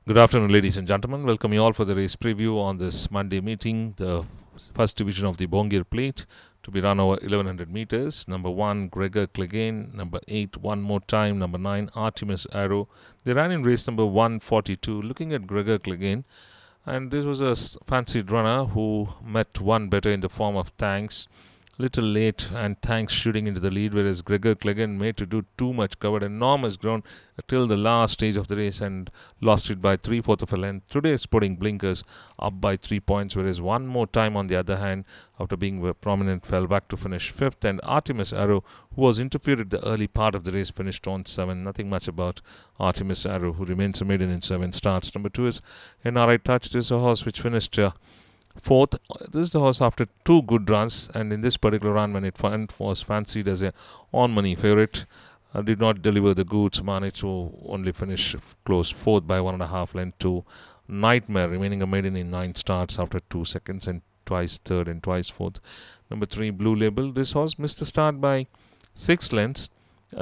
Good afternoon, ladies and gentlemen. Welcome you all for the race preview on this Monday meeting, the first division of the Bongir Plate to be run over 1100 meters. Number 1, Gregor Clegane. Number 8, One More Time. Number 9, Artemis Arrow. They ran in race number 142. Looking at Gregor Clegane, and this was a fancied runner who met one better in the form of Tanks. Little late, and Tanks shooting into the lead, whereas Gregor Clegane made to do too much, covered enormous ground till the last stage of the race and lost it by 3/4 of a length. Today, Sporting Blinkers up by 3 points, whereas One More Time, on the other hand, after being prominent, fell back to finish 5th. And Artemis Arrow, who was interfered at the early part of the race, finished on 7. Nothing much about Artemis Arrow, who remains a maiden in 7 starts. Number 2 is NRI Touch. This is a horse which finished 4th. This is the horse after 2 good runs, and in this particular run, when it was fancied as a on-money favourite, did not deliver the goods, managed to only finish close 4th by 1.5 length to Nightmare, remaining a maiden in 9 starts after 2 seconds and twice 3rd and twice 4th. Number 3, Blue Label. This horse missed the start by 6 lengths,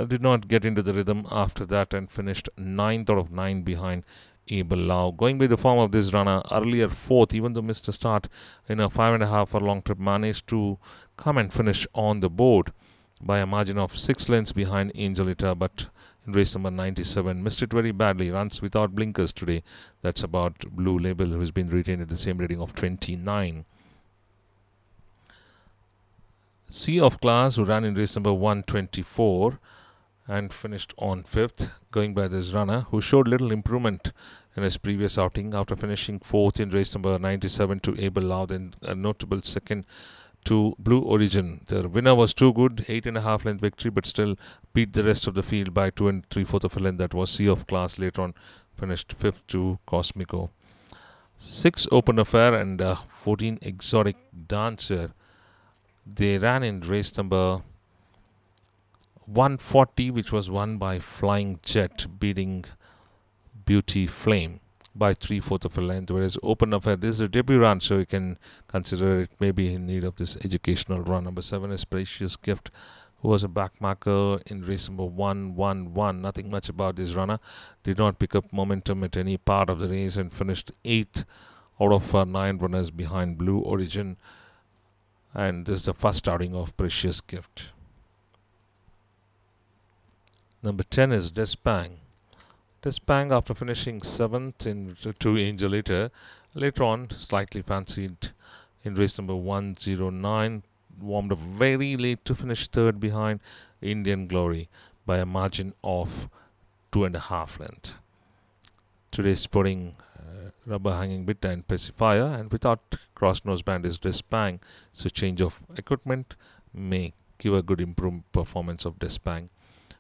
did not get into the rhythm after that and finished 9th out of 9 behind Abel Lau. Going by the form of this runner, earlier 4th, even though missed a start in a 5.5 furlong trip, managed to come and finish on the board by a margin of 6 lengths behind Angelita, but in race number 97 missed it very badly. Runs without blinkers today. That's about Blue Label, who has been retained at the same rating of 29. Sea of Class, who ran in race number 124 and finished on 5th, going by this runner, who showed little improvement in his previous outing after finishing 4th in race number 97 to Abel Lau, then a notable 2nd to Blue Origin. The winner was too good, 8.5 length victory, but still beat the rest of the field by 2 3/4 of a length. That was Sea of Class. Later on, finished 5th to Cosmico. 6 Open Affair and 14 Exotic Dancer. They ran in race number 140, which was won by Flying Jet, beating Beauty Flame by 3/4 of a length, whereas Open Affair, this is a debut run, so you can consider it maybe in need of this educational run. Number 7 is Precious Gift, who was a backmarker in race number 111. Nothing much about this runner. Did not pick up momentum at any part of the race and finished 8th out of 9 runners behind Blue Origin. And this is the first outing of Precious Gift. Number 10 is Despang. Despang, after finishing 7th in 2 Angelita, later on slightly fancied in race number 109, warmed up very late to finish 3rd behind Indian Glory by a margin of 2.5 length. Today's Sporting Rubber Hanging Bit and Pacifier, and without cross nose band is Despang, so change of equipment may give a good improved performance of Despang.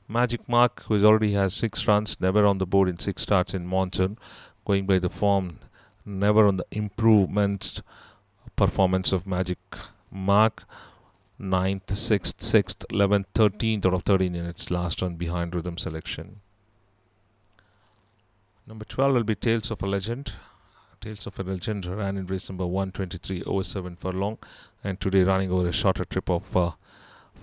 Magic Mark, who already has 6 runs, never on the board in 6 starts in monsoon, going by the form, never on the improvements performance of Magic Mark. 9th, 6th, 11th, 13th out of 13 in its last run behind Rhythm Selection. Number 12 will be Tales of a Legend. Tales of a Legend ran in race number 123 over 7 furlong, and today running over a shorter trip of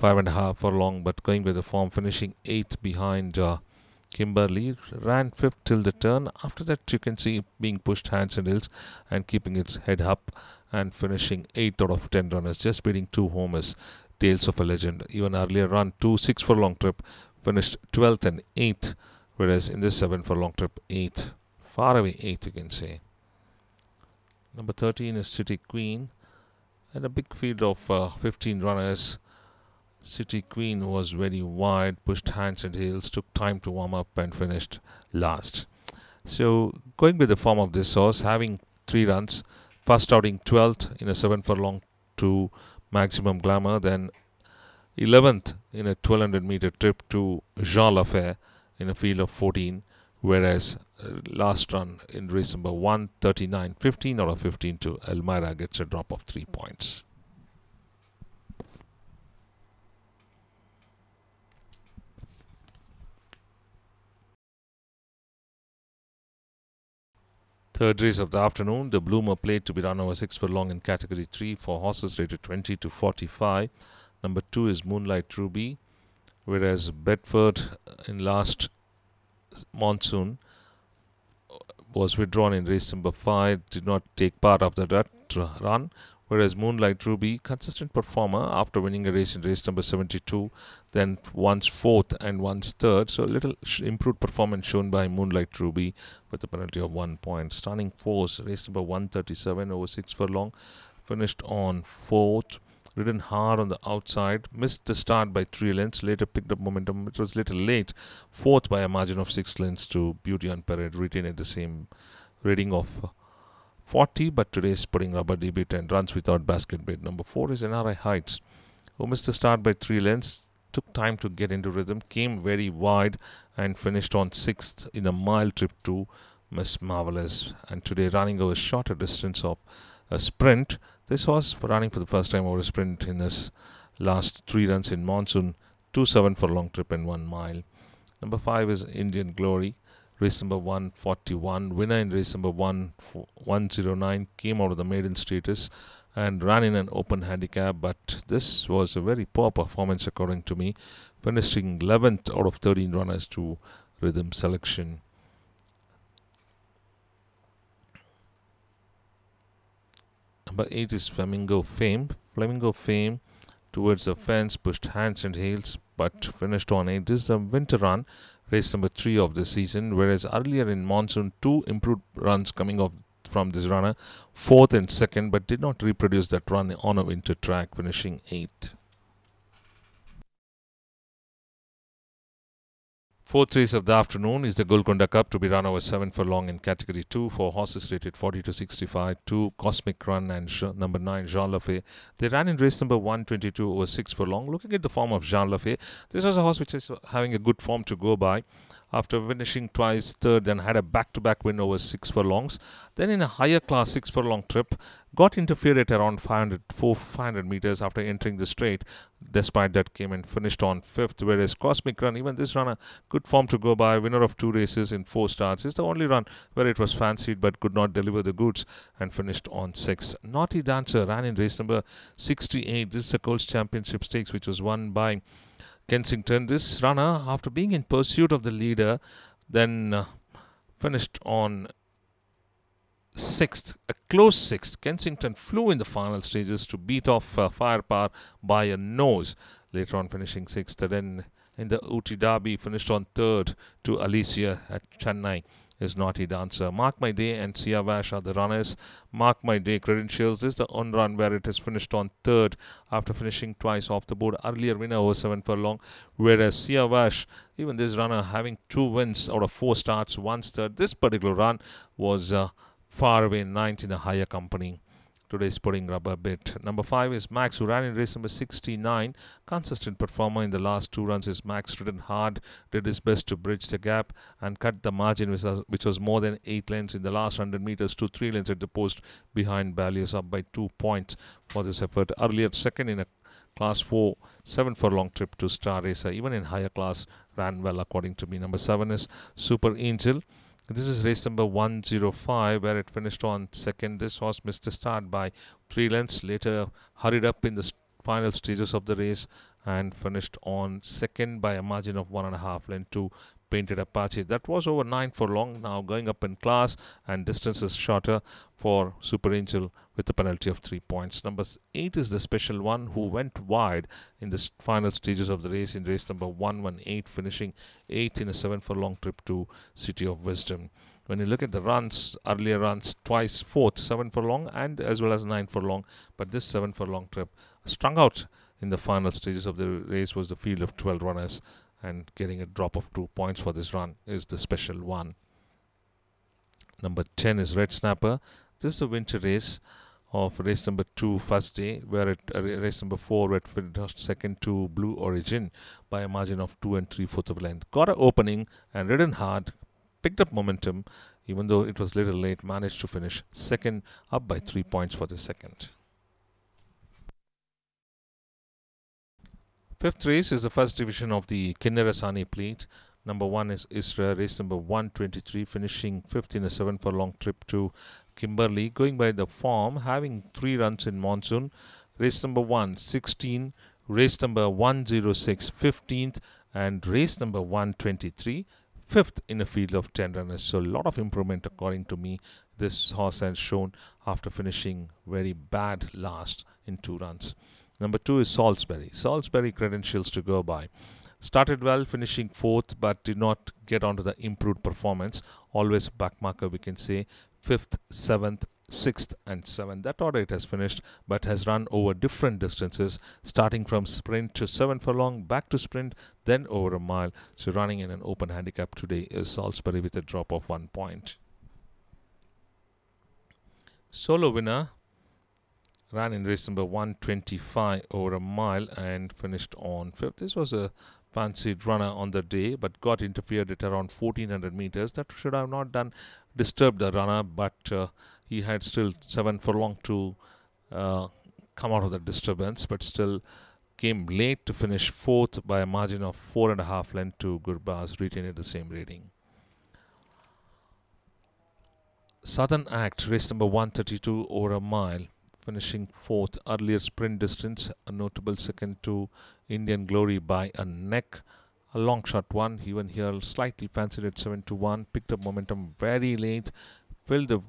5.5 furlong, but going by the form, finishing 8th behind Kimberly. Ran 5th till the turn. After that, you can see being pushed hands and heels and keeping its head up and finishing 8th out of 10 runners, just beating 2 homers. Tales of a Legend. Even earlier run 2 6 furlong trip, finished 12th and 8th, whereas in this 7 furlong trip, 8th. Far away 8th, you can say. Number 13 is City Queen, and a big field of 15 runners. City Queen was very wide, pushed hands and heels, took time to warm up and finished last. So going with the form of this horse, having 3 runs, first outing 12th in a 7 furlong to Maximum Glamour, then 11th in a 1200 meter trip to Jean Lafayette in a field of 14, whereas last run in race number 139, 15 out of 15 to Elmira gets a drop of 3 points. Third race of the afternoon, the Bloomer Plate, to be run over 6 furlong in category 3 for horses rated 20 to 45. Number 2 is Moonlight Ruby, whereas Bedford in last monsoon was withdrawn in race number 5, did not take part of that run. Whereas Moonlight Ruby, consistent performer after winning a race in race number 72, then once fourth and once third. So a little improved performance shown by Moonlight Ruby with a penalty of 1 point. Stunning Force, race number 137 over 6 furlong, finished on fourth. Ridden hard on the outside, missed the start by 3 lengths, later picked up momentum. It was little late, fourth by a margin of 6 lengths to Beauty on Parade, retained at the same rating of 40, but today is putting rubber debut and runs without basket bid. Number 4 is NRI Heights, who missed the start by 3 lengths, took time to get into rhythm, came very wide and finished on 6th in a mile trip to Miss Marvelous, and today running over a shorter distance of a sprint. This was running for the first time over a sprint in his last 3 runs in monsoon, 2-7 for a long trip and 1 mile. Number 5 is Indian Glory, race number 141. Winner in race number 109, came out of the maiden status and ran in an open handicap, but this was a very poor performance according to me, finishing 11th out of 13 runners to rhythm selection. Number 8 is Flamingo Fame. Flamingo Fame towards the fence, pushed hands and heels, but finished on 8. This is the winter run, race number 3 of the season, whereas earlier in monsoon, 2 improved runs coming off from this runner, 4th and 2nd, but did not reproduce that run on a winter track, finishing 8th. 4th race of the afternoon is the Golconda Cup, to be run over 7 furlong in category 2 for horses rated 40 to 65. 2 Cosmic Run and number 9 Jean Lafay. They ran in race number 122 over 6 furlong. Looking at the form of Jean Lafay, this was a horse which is having a good form to go by. After finishing twice third, and had a back-to-back win over 6 furlongs. Then in a higher class 6 furlong trip, got interfered at around 500 meters after entering the straight. Despite that, came and finished on 5th, whereas Cosmic Run, even this runner, good form to go by, winner of 2 races in 4 starts. It's the only run where it was fancied but could not deliver the goods and finished on 6th. Naughty Dancer ran in race number 68. This is the Colts Championship Stakes, which was won by Kensington. This runner, after being in pursuit of the leader, then finished on 6th, a close 6th. Kensington flew in the final stages to beat off Firepower by a nose, later on finishing 6th. And then in the Ooty Derby, finished on 3rd to Alicia at Chennai. Is Naughty Dancer. Mark My Day and Sia Vash are the runners. Mark My Day credentials is the on run, where it has finished on 3rd after finishing twice off the board. Earlier winner over 7 furlong, whereas Sia Vash, even this runner having 2 wins out of 4 starts, 1 third. This particular run was far away 9th in a higher company. Today's putting rubber bit. Number 5 is Max, who ran in race number 69. Consistent performer in the last 2 runs is Max. Ridden hard, did his best to bridge the gap and cut the margin, which was more than 8 lengths in the last 100 meters to 3 lengths at the post behind Ballius, up by 2 points for this effort. Earlier 2nd in a class 4 7 furlong trip to Star Racer. Even in higher class, ran well according to me. Number 7 is Super Angel. This is race number 105, where it finished on 2nd. This horse missed the start by 3 lengths, later hurried up in the final stages of the race and finished on 2nd by a margin of 1.5 lengths to Painted Apache. That was over 9 furlong, now going up in class, and distance is shorter for Super Angel with a penalty of 3 points. Number 8 is the Special One, who went wide in the final stages of the race in race number 118, finishing 8th in a 7 furlong trip to City of Wisdom. When you look at the runs, earlier runs, twice 4th, 7 furlong and as well as 9 furlong, but this 7 furlong trip strung out in the final stages of the race was the field of 12 runners, and getting a drop of 2 points for this run is the Special One. Number 10 is Red Snapper. This is the winter race of race number 2 first day, where race number 4 it finished 2nd to Blue Origin by a margin of 2 3/4 of a length. Got an opening and ridden hard, picked up momentum, even though it was little late, managed to finish 2nd, up by 3 points for the 2nd. 5th race is the first division of the Kinnerasani Plate. Number 1 is Isra, race number 123, finishing 5th in a 7 furlong trip to Kimberley. Going by the form, having 3 runs in monsoon. Race number 1, 16, race number 106, 15th, and race number 123, fifth in a field of 10 runners. So a lot of improvement according to me. This horse has shown after finishing very bad last in 2 runs. Number 2 is Salisbury. Salisbury credentials to go by. Started well, finishing 4th, but did not get onto the improved performance. Always back marker, we can say 5th, 7th, 6th and 7th. That order it has finished, but has run over different distances, starting from sprint to 7 furlong, back to sprint, then over a mile. So running in an open handicap today is Salisbury with a drop of 1 point. Solo winner ran in race number 125 over a mile and finished on 5th. This was a fancied runner on the day, but got interfered at around 1400 meters. That should have not disturbed the runner, but he had still 7 furlong to come out of the disturbance, but still came late to finish 4th by a margin of 4.5 length to Gurbaz, retaining the same rating. Southern Act, race number 132 over a mile, finishing 4th. Earlier sprint distance, a notable second to Indian Glory by a neck. A long shot one, even here slightly fancied at 7-1, picked up momentum very late, filled the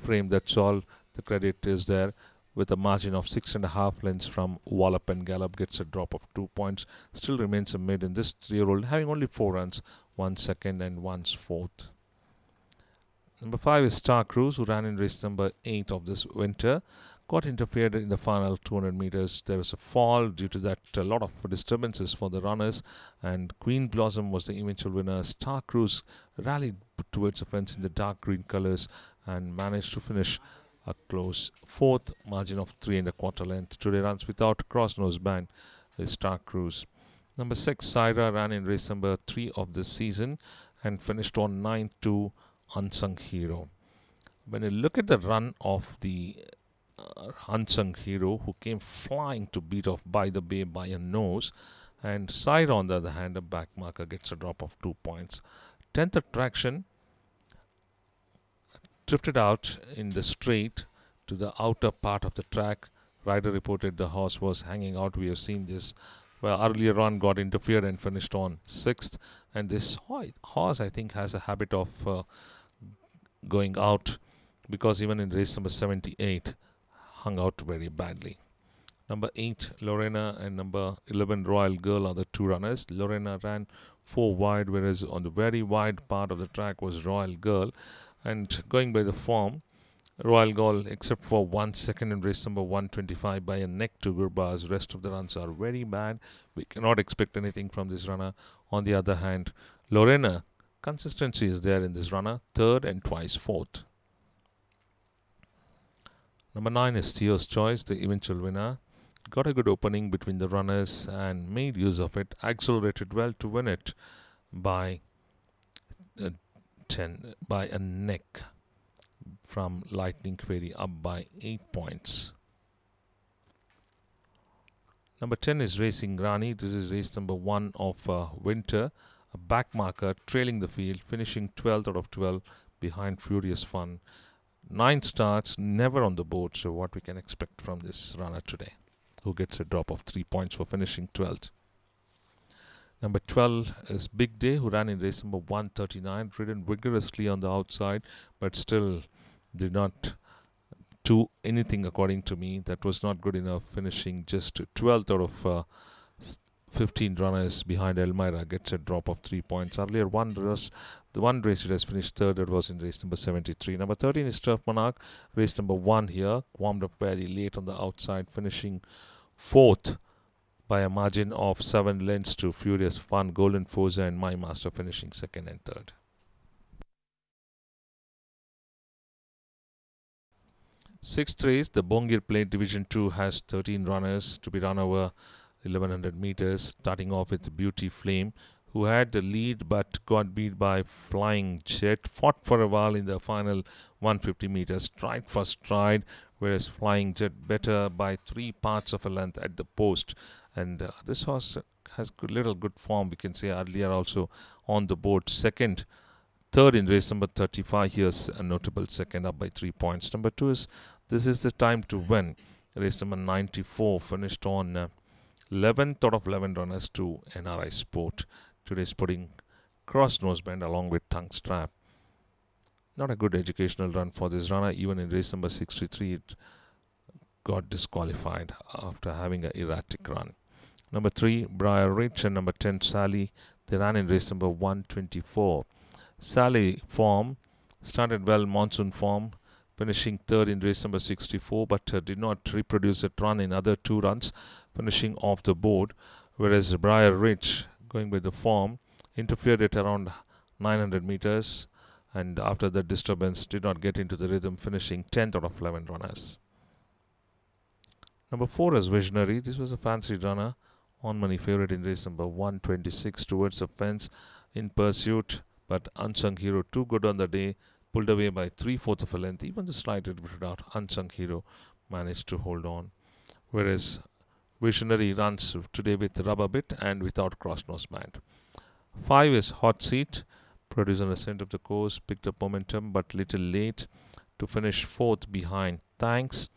frame, that's all. The credit is there with a margin of 6.5 lengths from Wallop and Gallop, gets a drop of 2 points. Still remains a mid in this 3-year-old, having only 4 runs, 1 second and 1 fourth. Number 5 is Star Cruise, who ran in race number 8 of this winter. Got interfered in the final 200 meters. There was a fall. Due to that, a lot of disturbances for the runners, and Queen Blossom was the eventual winner. Star Cruise rallied towards the fence in the dark green colors and managed to finish a close 4th, margin of 3.25 length. Today runs without cross nose band is Star Cruise. Number 6, Syra, ran in race number 3 of this season and finished on 9 to Unsung Hero. When you look at the run of the Unsung Hero, who came flying to beat off By the Bay by a nose, and Syra on the other hand, a back marker, gets a drop of 2 points. 10th Attraction drifted out in the straight to the outer part of the track. Rider reported the horse was hanging out. We have seen this. Well, earlier on got interfered and finished on 6th, and this horse I think has a habit of going out, because even in race number 78 hung out very badly. Number 8, Lorena, and number 11, Royal Girl, are the 2 runners. Lorena ran 4 wide, whereas on the very wide part of the track was Royal Girl. And going by the form, Royal Girl, except for 1 second in race number 125 by a neck to Gurbaz, rest of the runs are very bad. We cannot expect anything from this runner. On the other hand, Lorena, consistency is there in this runner, 3rd and twice 4th. Number 9 is Theo's Choice, the eventual winner. Got a good opening between the runners and made use of it. Accelerated well to win it by 10 by a neck from Lightning Query, up by 8 points. Number 10 is Racing Rani. This is race number 1 of winter. A back marker trailing the field, finishing 12th out of 12 behind Furious Fun. 9 starts, never on the board. So what we can expect from this runner today, who gets a drop of 3 points for finishing 12th. Number 12 is Big Day, who ran in race number 139, ridden vigorously on the outside, but still did not do anything according to me. That was not good enough, finishing just 12th out of 15 runners behind Elmira, gets a drop of 3 points. Earlier the one race it has finished 3rd, it was in race number 73. Number 13 is Turf Monarch, race number 1 here, warmed up very late on the outside, finishing 4th by a margin of 7 lengths to Furious Fun, Golden Forza and My Master finishing 2nd and 3rd. Sixth race, the Bongir Plate Division 2 has 13 runners to be run over 1100 meters, starting off with Beauty Flame, who had the lead but got beat by Flying Jet, fought for a while in the final 150 meters, stride for stride, whereas Flying Jet better by 3 parts of a length at the post. And this horse has good form, we can say. Earlier also on the board, 2nd, 3rd in race number 35. Here's a notable 2nd, up by 3 points. Number 2 is This Is the Time to Win, race number 94, finished on 11th out of 11 runners to NRI Sport. Today's putting cross nose bend along with tongue strap. Not a good educational run for this runner. Even in race number 63, it got disqualified after having an erratic run. Number 3, Briar Rich, and number 10, Sally. They ran in race number 124. Sally form started well, monsoon form, finishing third in race number 64, but did not reproduce that run in other 2 runs, finishing off the board. Whereas Briar Ridge, going with the form, interfered at around 900 meters, and after the disturbance did not get into the rhythm, finishing 10th out of 11 runners. Number 4 is Visionary. This was a fancy runner, on money favorite in race number 126, towards the fence in pursuit, but Unsung Hero, too good on the day, pulled away by 3/4 of a length. Even the slight admitted out, Unsung Hero managed to hold on. Whereas Visionary runs today with rubber bit and without cross nose band. 5 is Hot Seat, produced on the center of the course, picked up momentum but little late to finish 4th behind Thanks.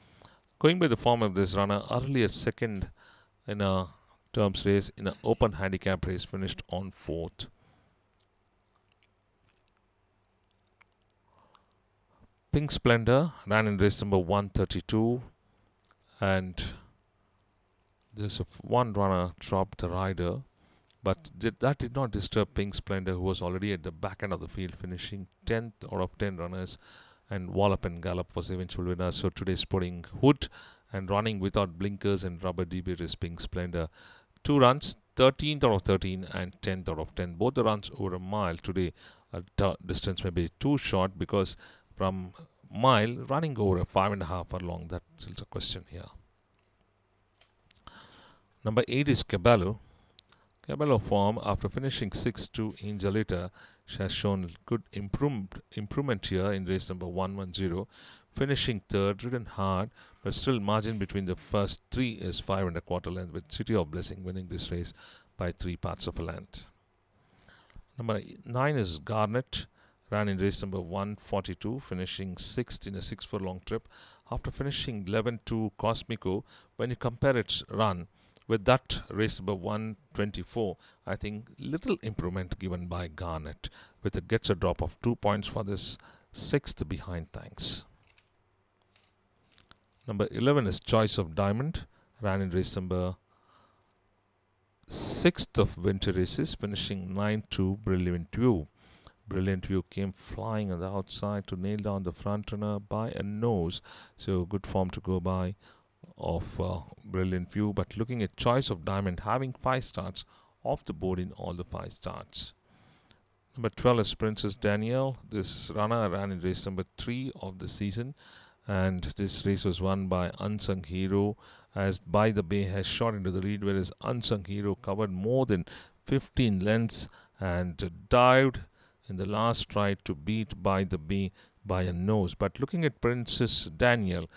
Going by the form of this runner, earlier second in a terms race, in an open handicap race, finished on 4th. Pink Splendor ran in race number 132, and there's one runner dropped the rider, but that did not disturb Pink Splendor, who was already at the back end of the field, finishing 10th out of 10 runners, and Wallop and Gallop was the eventual winner. So today sporting hood and running without blinkers and rubber debate is Pink Splendor. 2 runs, 13th out of 13 and 10th out of 10. Both the runs over a mile today. Distance may be too short, because from mile running over a 5.5 furlong, that's a question here. Number 8 is Caballo. Caballo form, after finishing 6th to Angelita, she has shown good improvement here in race number 110, finishing 3rd, ridden hard, but still margin between the first 3 is 5.25 length, with City of Blessing winning this race by 3 parts of a length. Number 9 is Garnet, ran in race number 142, finishing 6th in a 6 furlong trip after finishing 11th to Cosmico. When you compare its run with that race number 124, I think little improvement given by Garnet, with it gets a drop of 2 points for this 6th behind Thanks. Number 11 is Choice of Diamond, ran in race number 6th of winter races, finishing 9th to Brilliant View. Brilliant View came flying on the outside to nail down the front runner by a nose, so good form to go by of Brilliant View. But looking at Choice of Diamond, having 5 starts off the board in all the 5 starts. Number 12 is Princess Danielle. This runner ran in race number 3 of the season, and this race was won by Unsung Hero, as By the Bay has shot into the lead, whereas Unsung Hero covered more than 15 lengths and dived in the last try to beat By the Bay by a nose. But looking at Princess Danielle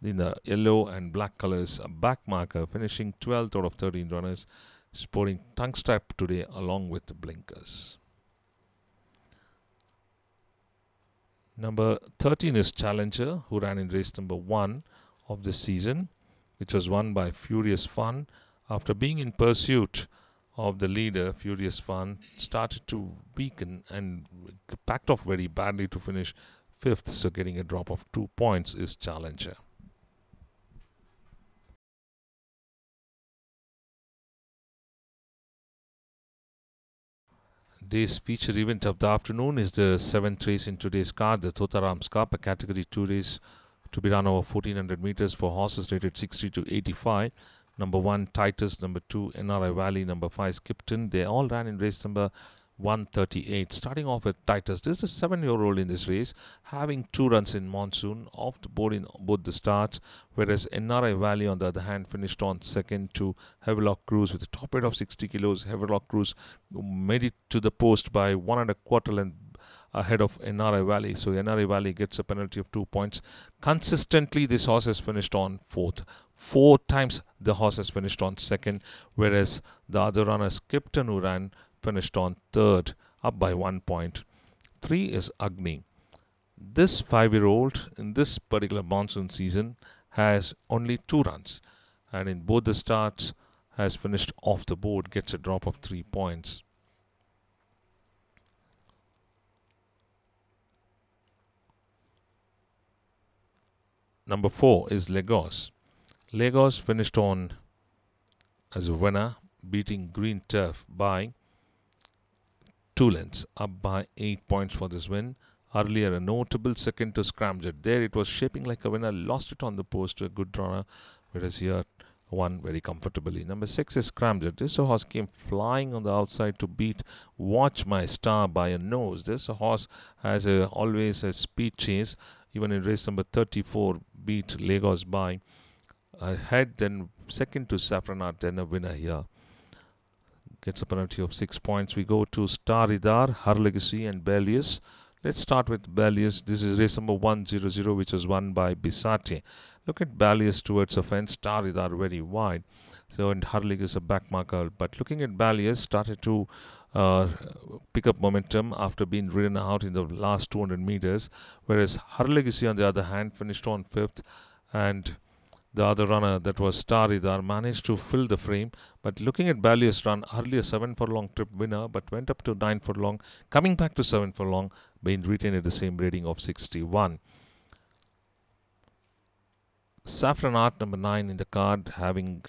in the yellow and black colors, a back marker, finishing 12th out of 13 runners, sporting tongue strap today along with the blinkers. Number 13 is Challenger, who ran in race number 1 of this season, which was won by Furious Fun. After being in pursuit of the leader, Furious Fun started to weaken and packed off very badly to finish 5th, so getting a drop of 2 points is Challenger. Day's feature event of the afternoon is the 7th race in today's card, the Thotarams Cup, a Category 2 race to be run over 1400 meters for horses rated 60 to 85. Number 1, Titus. Number 2, NRI Valley. Number 5, Skipton. They all ran in race number 138. Starting off with Titus. This is a 7-year-old in this race, having 2 runs in monsoon, off the board in both the starts, whereas NRI Valley, on the other hand, finished on 2nd to Havelock Cruise with a top weight of 60 kilos. Havelock Cruise made it to the post by 1.25 length ahead of NRI Valley. So NRI Valley gets a penalty of 2 points. Consistently, this horse has finished on 4th. 4 times the horse has finished on 2nd, whereas the other runner, Skipton, who ran, finished on 3rd, up by 1 point. 3 is Agni. This 5-year-old in this particular monsoon season has only 2 runs, and in both the starts has finished off the board, gets a drop of 3 points. Number 4 is Lagos. Lagos finished on as a winner, beating Green Turf by 2 lengths, up by 8 points for this win. Earlier, a notable second to Scramjet. There it was shaping like a winner, lost it on the post to a good runner, whereas here won very comfortably. Number 6 is Scramjet. This horse came flying on the outside to beat Watch My Star by a nose. This horse has always a speed chase. Even in race number 34, beat Lagos by a head, then second to Saffronat, then a winner here. Gets a penalty of 6 points. We go to Staridar, Her Legacy, and Bellius. Let's start with Bellius. This is race number 100, which was won by Bisate. Look at Bellius towards the fence. Staridar very wide. So, and Harlig is a back marker. But looking at Bellius, started to pick up momentum after being ridden out in the last 200 meters. Whereas Her Legacy, on the other hand, finished on 5th. And the other runner, that was Staridar, managed to fill the frame. But looking at Bellius' run, earlier 7 furlong trip winner, but went up to 9 furlong, coming back to 7 furlong, being retained at the same rating of 61. Saffronat, number 9 in the card, having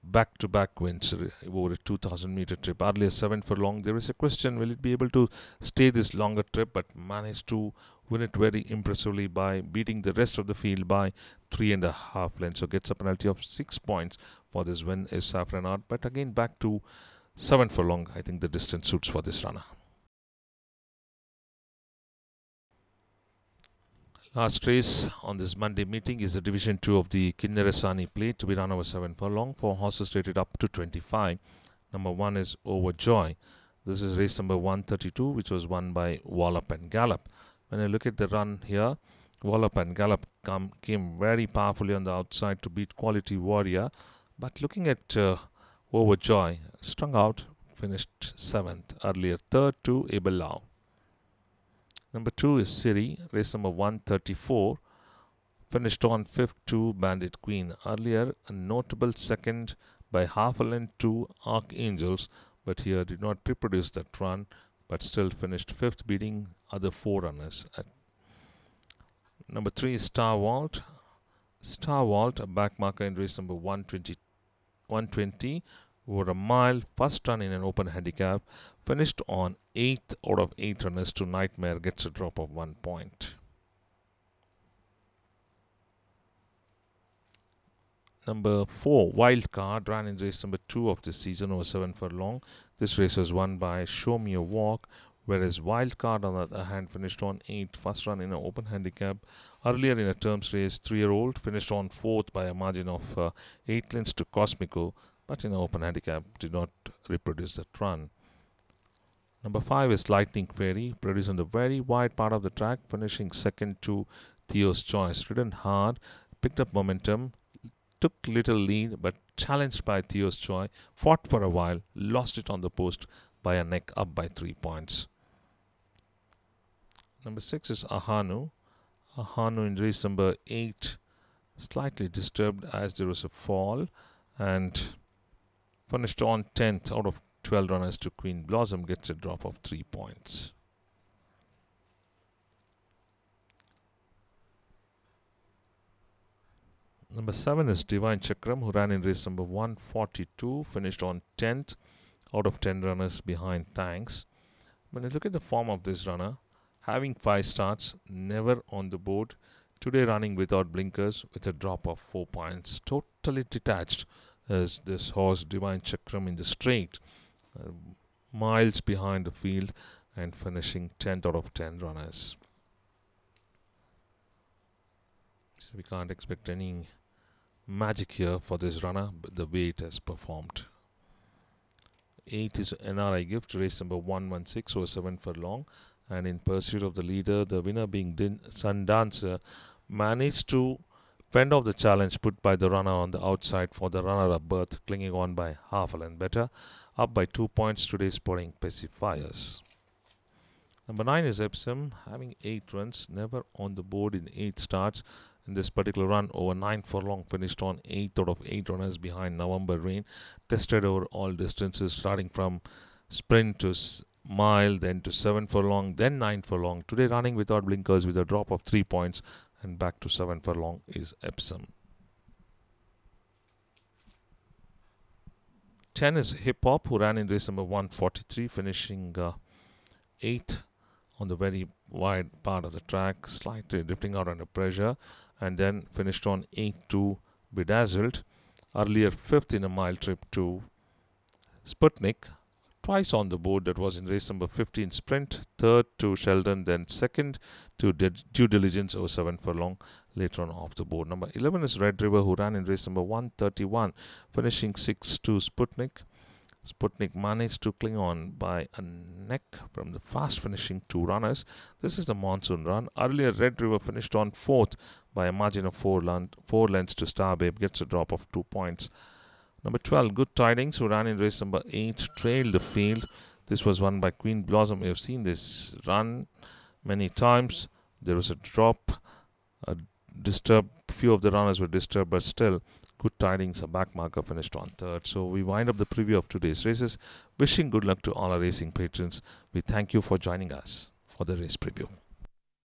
back-to-back wins over a 2,000 meter trip. Earlier 7 furlong. There is a question, will it be able to stay this longer trip, but managed to win it very impressively by beating the rest of the field by 3.5 lengths. So gets a penalty of 6 points for this win is Saffronat. But again, back to 7 furlong. I think the distance suits for this runner. Last race on this Monday meeting is the Division 2 of the Kinnaresani Plate, to be run over 7 furlong for horses rated up to 25. Number 1 is Overjoy. This is race number 132, which was won by Wallop and Gallop. When I look at the run here, Wallop and Gallop came very powerfully on the outside to beat Quality Warrior. But looking at Overjoy, strung out, finished 7th. Earlier 3rd to Ebelau. Number 2 is Siri, race number 134, finished on 5th to Bandit Queen. Earlier, a notable second by half a length to Archangels, but here did not reproduce that run, but still finished 5th, beating other 4 runners. Number 3 is Star Vault. Star Vault, a back marker in race number 120 over a mile, first run in an open handicap, finished on 8th out of 8 runners to Nightmare, gets a drop of 1 point. Number 4, Wild Card, ran in race number 2 of this season over 7 furlong. This race was won by Show Me a Walk, whereas Wild Card, on the other hand, finished on 8th, first run in an open handicap. Earlier in a terms race, 3-year-old finished on 4th by a margin of 8 lengths to Cosmico, but in an open handicap did not reproduce that run. Number 5 is Lightning Fairy, produced on the very wide part of the track, finishing 2nd to Theo's Choice. Ridden hard, picked up momentum, took little lead, but challenged by Theo's Choice, fought for a while, lost it on the post by a neck, up by 3 points. Number 6 is Ahanu. Ahanu in race number 8, slightly disturbed as there was a fall, and finished on 10th out of 12 runners to Queen Blossom, gets a drop of 3 points. Number 7 is Divine Chakram, who ran in race number 142, finished on 10th out of 10 runners behind Tanks. When I look at the form of this runner, having 5 starts, never on the board, today running without blinkers with a drop of 4 points. Totally detached as this horse Divine Chakram in the straight, miles behind the field and finishing 10th out of 10 runners. So we can't expect any magic here for this runner, but the way it has performed. 8 is NRI Gift, race number 116 over 7 furlong, and in pursuit of the leader, the winner being Sundancer, managed to fend off the challenge put by the runner on the outside for the runner-up berth, clinging on by half a length better, up by 2 points. Today sporting Pacifiers. Number 9 is Epsom, having 8 runs, never on the board in 8 starts. In this particular run, over 9 furlong, finished on 8th out of 8 runners behind November Rain. Tested over all distances, starting from sprint to mile, then to 7 furlong, then 9 furlong. Today running without blinkers with a drop of 3 points and back to 7 furlong is Epsom. 10 is Hip Hop, who ran in race number 143, finishing 8th on the very wide part of the track, slightly drifting out under pressure, and then finished on 8-2 Bedazzled. Earlier 5th in a mile trip to Sputnik. Twice on the board, that was in race number 15 Sprint, 3rd to Sheldon, then 2nd to Due Diligence over 7 furlong, later on off the board. Number 11 is Red River, who ran in race number 131, finishing 6-2 Sputnik. Sputnik managed to cling on by a neck from the fast finishing 2 runners. This is the monsoon run. Earlier, Red River finished on 4th by a margin of 4 lengths to Star Babe, gets a drop of 2 points. Number 12, Good Tidings, who ran in race number 8, trailed the field. This was won by Queen Blossom. We have seen this run many times. There was a drop, few of the runners were disturbed, but still, Good Tidings, a back marker, finished on 3rd. So we wind up the preview of today's races. Wishing good luck to all our racing patrons. We thank you for joining us for the race preview.